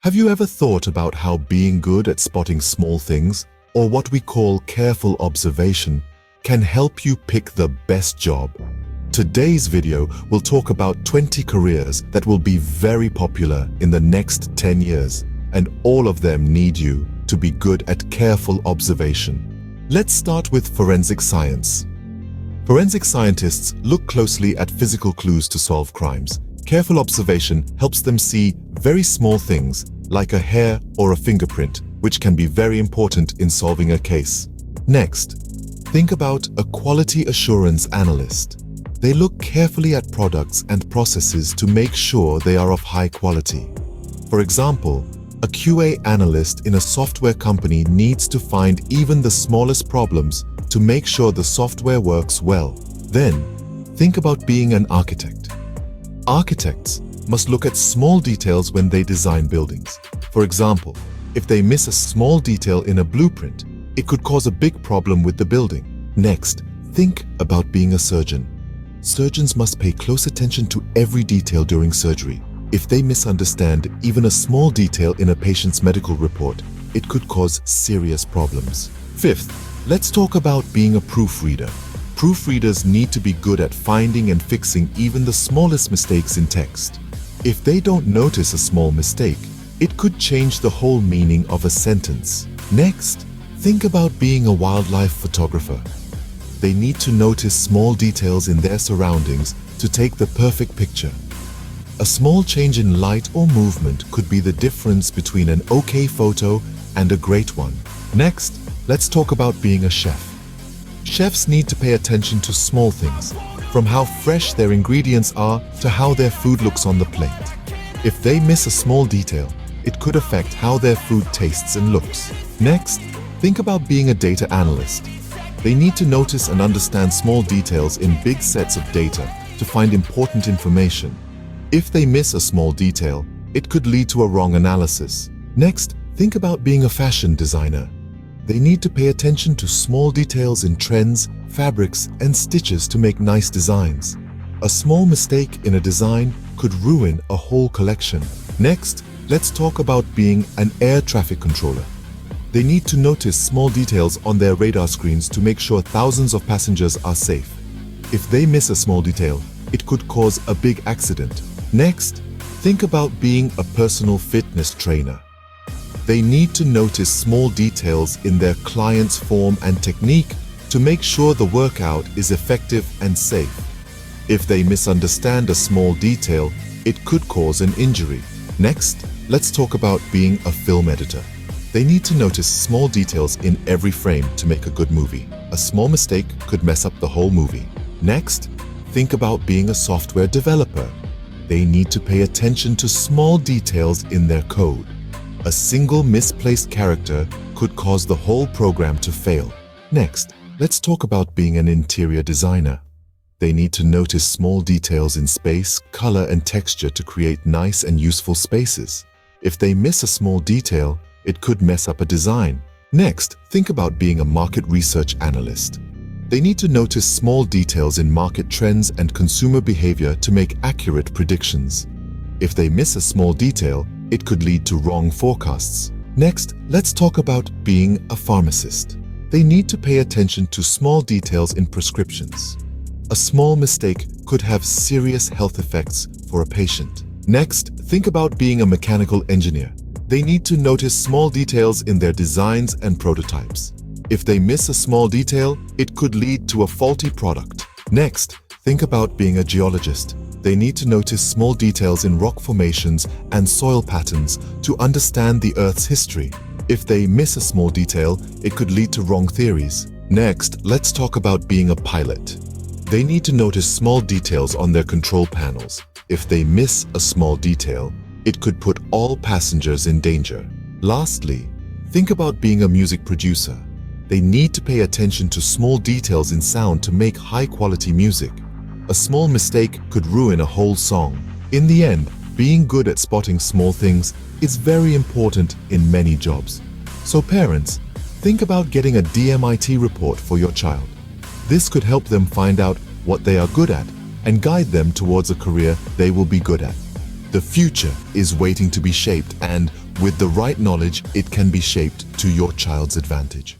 Have you ever thought about how being good at spotting small things, or what we call careful observation, can help you pick the best job? Today's video will talk about 20 careers that will be very popular in the next 10 years, and all of them need you to be good at careful observation. Let's start with forensic science. Forensic scientists look closely at physical clues to solve crimes. Careful observation helps them see very small things, like a hair or a fingerprint, which can be very important in solving a case. Next, think about a quality assurance analyst. They look carefully at products and processes to make sure they are of high quality. For example, a QA analyst in a software company needs to find even the smallest problems to make sure the software works well. Then, think about being an architect. Architects must look at small details when they design buildings. For example, if they miss a small detail in a blueprint, it could cause a big problem with the building. Next, think about being a surgeon. Surgeons must pay close attention to every detail during surgery. If they misunderstand even a small detail in a patient's medical report, it could cause serious problems. Fifth, let's talk about being a proofreader. Proofreaders need to be good at finding and fixing even the smallest mistakes in text. If they don't notice a small mistake, it could change the whole meaning of a sentence. Next, think about being a wildlife photographer. They need to notice small details in their surroundings to take the perfect picture. A small change in light or movement could be the difference between an okay photo and a great one. Next, let's talk about being a chef. Chefs need to pay attention to small things, from how fresh their ingredients are to how their food looks on the plate. If they miss a small detail, it could affect how their food tastes and looks. Next, think about being a data analyst. They need to notice and understand small details in big sets of data to find important information. If they miss a small detail, it could lead to a wrong analysis. Next, think about being a fashion designer. They need to pay attention to small details in trends, fabrics, and stitches to make nice designs. A small mistake in a design could ruin a whole collection. Next, let's talk about being an air traffic controller. They need to notice small details on their radar screens to make sure thousands of passengers are safe. If they miss a small detail, it could cause a big accident. Next, think about being a personal fitness trainer. They need to notice small details in their client's form and technique to make sure the workout is effective and safe. If they misunderstand a small detail, it could cause an injury. Next, let's talk about being a film editor. They need to notice small details in every frame to make a good movie. A small mistake could mess up the whole movie. Next, think about being a software developer. They need to pay attention to small details in their code. A single misplaced character could cause the whole program to fail. Next, let's talk about being an interior designer. They need to notice small details in space, color, and texture to create nice and useful spaces. If they miss a small detail, it could mess up a design. Next, think about being a market research analyst. They need to notice small details in market trends and consumer behavior to make accurate predictions. If they miss a small detail, it could lead to wrong forecasts. Next, let's talk about being a pharmacist. They need to pay attention to small details in prescriptions. A small mistake could have serious health effects for a patient. Next, think about being a mechanical engineer. They need to notice small details in their designs and prototypes. If they miss a small detail, it could lead to a faulty product. Next, think about being a geologist. They need to notice small details in rock formations and soil patterns to understand the Earth's history. If they miss a small detail, it could lead to wrong theories. Next, let's talk about being a pilot. They need to notice small details on their control panels. If they miss a small detail, it could put all passengers in danger. Lastly, think about being a music producer. They need to pay attention to small details in sound to make high-quality music. A small mistake could ruin a whole song. In the end, being good at spotting small things is very important in many jobs. So parents, think about getting a DMIT report for your child. This could help them find out what they are good at and guide them towards a career they will be good at. The future is waiting to be shaped, and With the right knowledge, it can be shaped to your child's advantage.